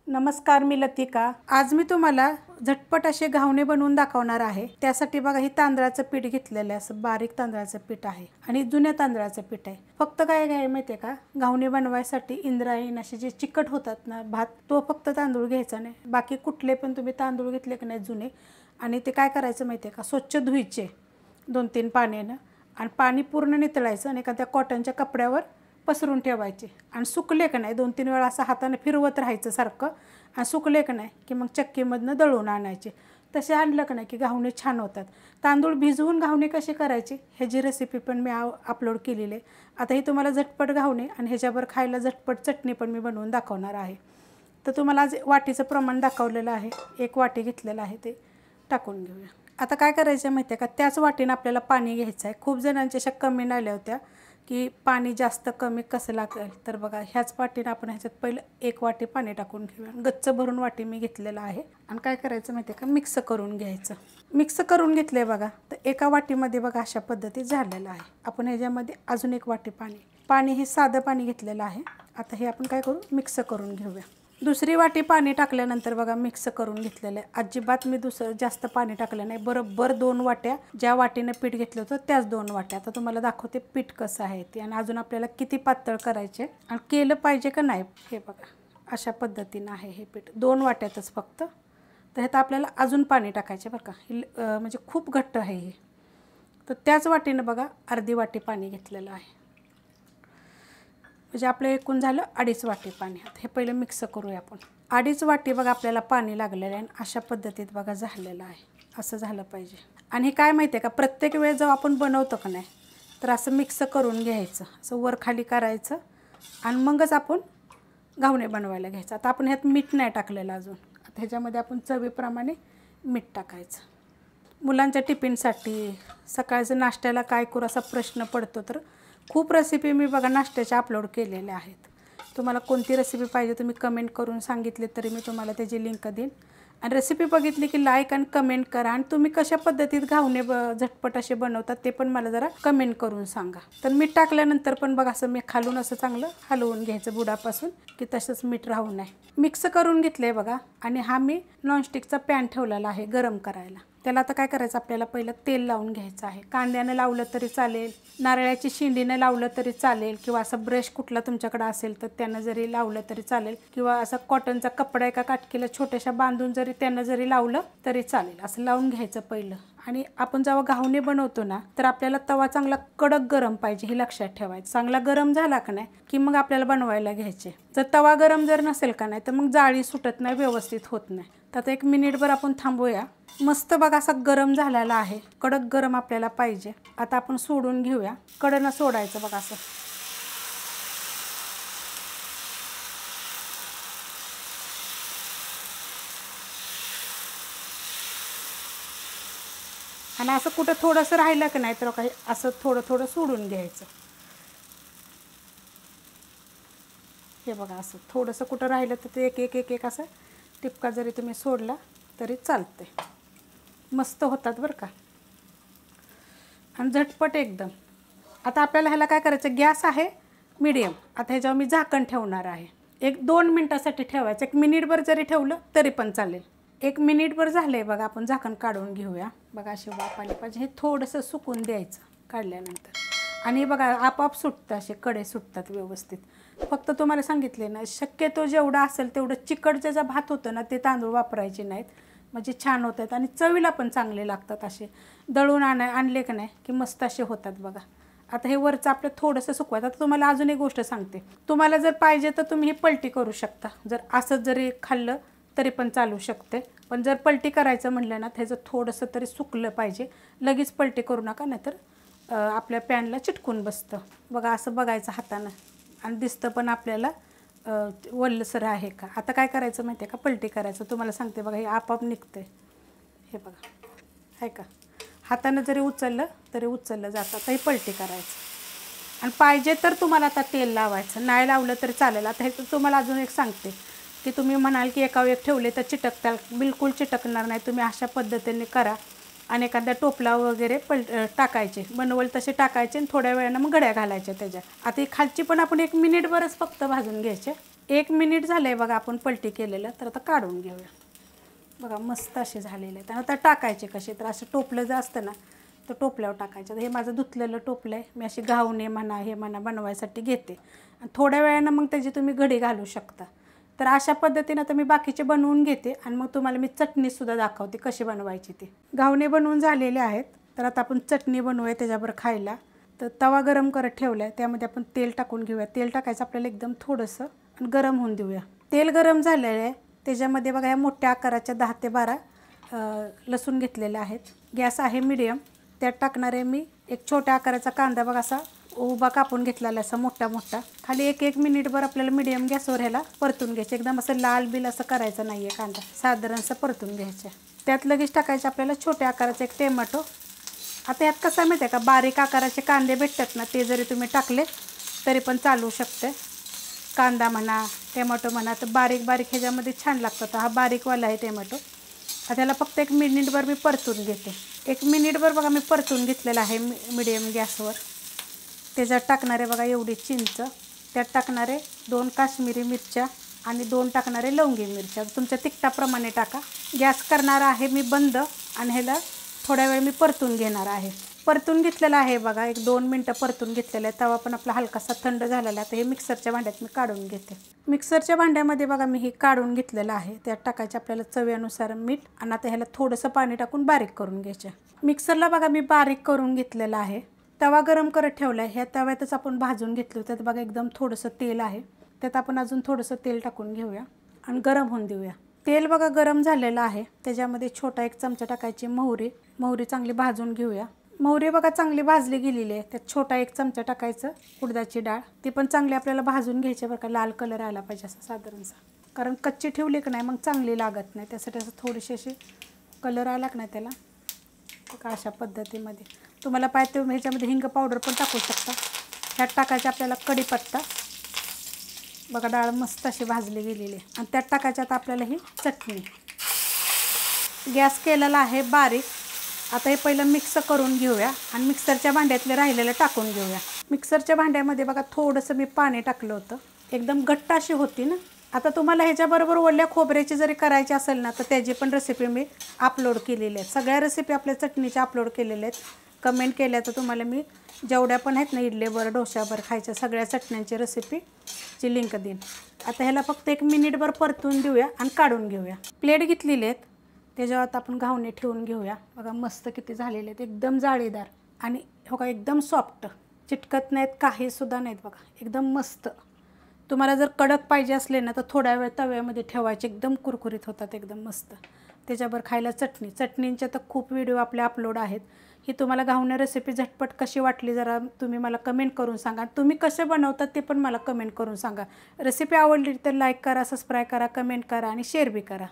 नमस्कार, मी लतिका। आज मी तुम्हाला झटपट असे घावणे बनवून दाखवणार आहे। त्यासाठी बघा, ही तांदळाचं पीठ घेतलेलं आहे, असं बारीक तांदळाचं पीठ आहे आणि जुन्या तांदळाचं पीठ आहे। फक्त काय घ्यायचं माहिती आहे का, घावणे बनवायसाठी इंद्रायणी असे जे चिकट होतात ना भात, तो फक्त तांदूळ घ्यायचा नाही। बाकी कुठले पण तुम्ही तांदूळ घेतले की नाही जुने, आणि ते काय करायचं माहिती आहे का, स्वच्छ धुवायचे 2-3 पाण्यानं आणि पाणी पूर्ण नितळायचं आणि एखाद्या कॉटनच्या कपड्यावर पसरून ठेवायचे आणि सुकले का नाही 2-3 वेळा असं हाताने फिरवत राहायचं सारखं, आणि सुकले का नाही की मग चक्कीमधनं दळून आणायचे। तसे आणलं का नाही की घावणे छान होतात। तांदूळ भिजवून घावणे कसे करायचे ह्याची रेसिपी पण मी अपलोड केलेली आहे। आता ही तुम्हाला झटपट घावणे आणि ह्याच्यावर खायला झटपट चटणी पण मी बनवून दाखवणार आहे। तर तुम्हाला आज वाटीचं प्रमाण दाखवलेलं आहे, 1 वाटी घेतलेलं आहे, ते टाकून घेऊया। आता काय करायचं माहिती आहे का, त्याच वाटीने आपल्याला पाणी घ्यायचं आहे। खूप जणांच्या अशा कमी आल्या होत्या की पाणी जास्त कमी कसं लागेल, तर बघा ह्याच वाटीने आपण ह्याच्यात पहिलं 1 वाटी पाणी टाकून घेऊया। गच्च भरून वाटी मी घेतलेला आहे आणि काय करायचं माहिती आहे का, मिक्स करून घ्यायचं। मिक्स करून घेतले बघा, तर एका वाटीमध्ये बघा अशा पद्धतीत झालेलं आहे। आपण ह्याच्यामध्ये अजून 1 वाटी पाणी हे साधं पाणी घेतलेलं आहे। आता हे आपण काय करू, मिक्स करून घेऊया। दुसरी वाटी पाणी टाकल्यानंतर बघा मिक्स करून घेतलेलं आहे। अजिबात मी जास्त पाणी टाकलं नाही, बरोबर 2 वाट्या ज्या वाटीने पीठ घेतलं होतं त्याच 2 वाट्या। आता तुम्हाला दाखवते पीठ कसं आहे ते, आणि अजून आपल्याला किती पातळ करायचे आणि केलं पाहिजे का नाही। हे बघा अशा पद्धतीनं आहे हे पीठ, 2 वाट्यातच फक्त। तर ह्यात आपल्याला अजून पाणी टाकायचे बरं का, म्हणजे खूप घट्ट आहे हे। तर त्याच वाटीनं बघा अर्धी वाटी पाणी घेतलेलं आहे, म्हणजे आपलं एकूण झालं 2.5 वाटी पाणी। आता हे पहिलं मिक्स करूया आपण। 2.5 वाटी बघा आपल्याला पाणी लागलेलं आहे आणि अशा पद्धतीत बघा झालेलं आहे, असं झालं पाहिजे। आणि हे काय माहिती आहे का, प्रत्येक वेळेस जेव्हा आपण बनवतो का नाही, तर असं मिक्स करून घ्यायचं, असं वर खाली करायचं आणि मगच आपण घावणे बनवायला घ्यायचं। आता आपण ह्यात मीठ नाही टाकलेलं अजून, आता ह्याच्यामध्ये आपण चवीप्रमाणे मीठ टाकायचं। मुलांच्या टिफिनसाठी सकाळचं नाश्त्याला काय करू असा प्रश्न पडतो, तर खूप रेसिपी मी बघा नाश्त्याच्या अपलोड केलेल्या आहेत। तुम्हाला कोणती रेसिपी पाहिजे तुम्ही कमेंट करून सांगितले तरी मी तुम्हाला त्याची लिंक देईन। आणि रेसिपी बघितली की लाईक आणि कमेंट करा, आणि तुम्ही कशा पद्धतीत घावणे झटपट असे बनवतात ते पण मला जरा कमेंट करून सांगा। तर मीठ टाकल्यानंतर पण बघा असं मी खालून असं चांगलं हलवून घ्यायचं बुडापासून, की तसंच मीठ राहू नये। मिक्स करून घेतले बघा, आणि हा मी नॉनस्टिकचा पॅन ठेवलेला आहे गरम करायला। त्याला आता काय करायचं, आपल्याला पहिलं तेल लावून घ्यायचं आहे। कांद्याने लावलं तरी चालेल, नारळाची शेंडीने लावलं तरी चालेल, किंवा असं ब्रश कुठला तुमच्याकडे असेल तर त्यानं जरी लावलं तरी चालेल, किंवा असा कॉटनचा कपडा एका काटकीला छोट्याशा बांधून जरी त्यानं जरी लावलं तरी चालेल। असं लावून घ्यायचं पहिलं। आणि आपण जेव्हा घावणे बनवतो ना, तर आपल्याला तवा चांगला कडक गरम पाहिजे हे लक्षात ठेवायचं। चांगला गरम झाला का नाही की मग आपल्याला बनवायला घ्यायचे। जर तवा गरम जर नसेल का नाही तर मग जाळी सुटत नाही, व्यवस्थित होत नाही। तर आता 1 मिनिटभर आपण थांबूया। मस्त बघा असा गरम झालेला आहे, कडक गरम आपल्याला पाहिजे। आता आपण सोडून घेऊया, कडनं सोडायचं बघा असं। आणि असं कुठं थोडंसं राहिलं की नाही तर काही असं थोडं थोडं सोडून घ्यायचं। हे बघा असं थोडंसं कुठं राहिलं तर ते एक असं टिपका जरी तुम्ही सोडला तरी चालते। मस्त होतात बरं का, आणि झटपट एकदम। आता आपल्याला ह्याला काय करायचं, गॅस आहे मीडियम। आता ह्याच्यावर मी झाकण ठेवणार आहे, 1-2 मिनटासाठी ठेवायचं। 1 मिनिटभर जरी ठेवलं तरी पण चालेल। 1 मिनिटभर झालंय बघा, आपण झाकण काढून घेऊया। बघा अशी वाफ आली पाहिजे, हे थोडंसं सुकून द्यायचं काढल्यानंतर। आणि बघा आपोआप सुटतं, असे कडे सुटतात व्यवस्थित। फक्त तुम्हाला सांगितले ना, शक्यतो जेवढं असेल तेवढं चिकट ज्याचा भात होतं ना ते तांदूळ वापरायचे नाहीत, म्हणजे छान होतात आणि चवीला पण चांगले लागतात। असे दळून आणले का नाही की मस्त असे होतात बघा। आता हे वरचं आपलं थोडंसं सुकवायचं। आता तुम्हाला अजून एक गोष्ट सांगते, तुम्हाला जर पाहिजे तर तुम्ही ही पलटी करू शकता। जर असंच जरी खाल्लं तरी पण चालू शकते, पण जर पलटी करायचं म्हटलं ना त्याचं थोडंसं तरी सुकलं पाहिजे। लगेच पलटी करू नका, नाहीतर आपल्या पॅनला चिटकून बसतं बघा। असं बघायचं हातानं, आणि दिसतं पण आपल्याला वल्लसर आहे का। आता काय करायचं माहिती आहे का, पलटी करायचं। तुम्हाला सांगते बघा, हे आपोआप निघतंय, हे बघा आहे का। हातानं जरी उचललं तरी उचललं जातं। आता हे पलटी करायचं, आणि पाहिजे तर तुम्हाला आता तेल लावायचं, नाही लावलं तरी चालेल। आता हे तुम्हाला अजून एक सांगते की तुम्ही म्हणाल की एकावर एक ठेवले तर चिटकताल, बिलकुल चिटकणार नाही। तुम्ही अशा पद्धतीने करा, आणि एखाद्या टोपला वगैरे टाकायचे, बनवल तसे टाकायचे, आणि थोड्या वेळानं मग घड्या घालायच्या त्याच्या। आता ही खालची पण आपण 1 मिनिटभरच फक्त भाजून घ्यायचे, 1 मिनिट झालंय बघा आपण पलटी केलेलं, तर आता काढून घेऊया. बघा मस्त असे झालेले आहेत. आता टाकायचे कसे, तर असं टोपलं जे असतं ना, तर टोपल्यावर टाकायचं. हे माझं धुतलेलं टोपलं आहे. मी अशी घावणे म्हणा हे म्हणा बनवायसाठी घेते आणि थोड्या वेळानं मग त्याची तुम्ही घडी घालू शकता. तर अशा पद्धतीनं तर मी बाकीचे बनवून घेते आणि मग तुम्हाला मी चटणीसुद्धा दाखवते कशी बनवायची ती. घावणे बनवून झालेले आहेत. तर आता आपण चटणी बनवूया त्याच्याबरोबर खायला. तर तवा गरम करत ठेवला आहे, त्यामध्ये आपण तेल टाकून घेऊया. तेल टाकायचं आपल्याला एकदम थोडंसं आणि गरम होऊन देऊया. तेल गरम झालेलं आहे, त्याच्यामध्ये बघा या मोठ्या आकाराच्या 10 ते 12 लसूण घेतलेले आहेत. गॅस आहे मीडियम. त्यात टाकणार आहे मी एक छोट्या आकाराचा कांदा बघा असा उभा कापून घेतलेला असा मोठा मोठा. खाली 1 मिनिटभर आपल्याला मीडियम गॅसवर ह्याला परतून घ्यायचं. एकदम असं लाल बिल असं करायचं नाही आहे कांदा, साधारणसं परतून घ्यायचं. त्यात लगेच टाकायचं आपल्याला छोट्या आकाराचा एक टोमॅटो. आता यात कसं माहिती आहे का, बारीक आकाराचे कांदे भेटतात ना, ते जरी तुम्ही टाकले तरी पण चालू शकते. कांदा म्हणा टोमॅटो म्हणा, तर बारीक बारीक ह्याच्यामध्ये छान लागतं. हा बारीकवाला आहे टोमॅटो. आता त्याला फक्त 1 मिनिटभर मी परतून घेते. 1 मिनिटभर बघा मी परतून घेतलेलं आहे मीडियम गॅसवर. त्याच्यात टाकणारे बघा एवढी चिंच, त्यात टाकणारे 2 काश्मीरी मिरच्या आणि 2 टाकणारे लवंगी मिरच्या. तुमच्या तिखटाप्रमाणे टाका. गॅस करणार आहे मी बंद आणि ह्याला थोड्या वेळ मी परतून घेणार आहे. परतून घेतलेला आहे बघा, 1-2 मिनटं परतून घेतलेलं आहे. तवा पण आपला हलकासा थंड झालेला आहे. तर हे मिक्सरच्या भांड्यात मी काढून घेते. मिक्सरच्या भांड्यामध्ये बघा मी हे काढून घेतलेलं आहे. त्यात टाकायचे आपल्याला चवीनुसार मीठ आणि आता ह्याला थोडंसं पाणी टाकून बारीक करून घ्यायचं. मिक्सरला बघा मी बारीक करून घेतलेलं आहे. तवा गरम करत ठेवला आहे. ह्या तव्यातच आपण भाजून घेतलं. त्यात बघा एकदम थोडंसं तेल आहे. त्यात आपण अजून थोडंसं तेल टाकून घेऊया आणि गरम होऊन देऊया. तेल बघा गरम झालेलं आहे. त्याच्यामध्ये छोटा 1 चमचा टाकायची मोहरी चांगली भाजून घेऊया. मोहरी बघा चांगली भाजली गेलेली आहे. त्यात छोटा 1 चमचा टाकायचं उडदाची डाळ. ती पण चांगली आपल्याला भाजून घ्यायची बरं का, लाल कलर आला पाहिजे असं साधारणसा. कारण कच्ची ठेवली की नाही मग चांगली लागत नाही. त्यासाठी असं थोडीशी अशी कलर आला की नाही त्याला, का अशा पद्धतीमध्ये. तुम्हाला पाहिजे तर ह्याच्यामध्ये हिंग पावडर पण टाकू शकता. ह्यात टाकायचं आपल्याला कढीपत्ता. बघा डाळ मस्त अशी भाजली गेलेली आहे. आणि त्यात टाकायचं आता आपल्याला ही चटणी. गॅस केलेला आहे बारीक. आता हे पहिलं मिक्स करून घेऊया आणि मिक्सरच्या भांड्यातले राहिलेलं टाकून घेऊया. मिक्सरच्या भांड्यामध्ये बघा थोडंसं मी पाणी टाकलं होतं. एकदम घट्ट अशी होती ना. आता तुम्हाला ह्याच्याबरोबर ओल्या खोबऱ्याची जरी करायची असेल ना, तर त्याची पण रेसिपी मी अपलोड केलेली आहे. सगळ्या रेसिपी आपल्या चटणीच्या अपलोड केलेल्या आहेत. कमेंट केल्या तर तुम्हाला मी जेवढ्या पण आहेत ना, इडलीवर डोशावर खायच्या सगळ्या चटण्यांची रेसिपीची लिंक देईन. आता ह्याला फक्त 1 मिनिटभर परतून देऊया आणि काढून घेऊया. प्लेट घेतलेली आहेत, त्याच्यावर आता आपण घावणे ठेवून घेऊया. बघा मस्त किती झालेले आहेत, एकदम जाळीदार आणि हो का एकदम सॉफ्ट, चिटकत नाहीत काहीसुद्धा नाहीत. बघा एकदम मस्त. तुम्हाला जर कडक पाहिजे असले ना, तर थोड्या वेळ तव्यामध्ये ठेवायचे, एकदम कुरकुरीत होतात, एकदम मस्त. त्याच्यावर खायला चटणींच्या तर खूप व्हिडिओ आपले अपलोड आहेत. ही तुम्हाला घावणे रेसिपी झटपट कशी वाटली जरा तुम्ही मला कमेंट करून सांगा. तुम्ही कसे बनवतात ते पण मला कमेंट करून सांगा. रेसिपी आवडली तर लाईक करा, सबस्क्राईब करा, कमेंट करा आणि शेअर बी करा.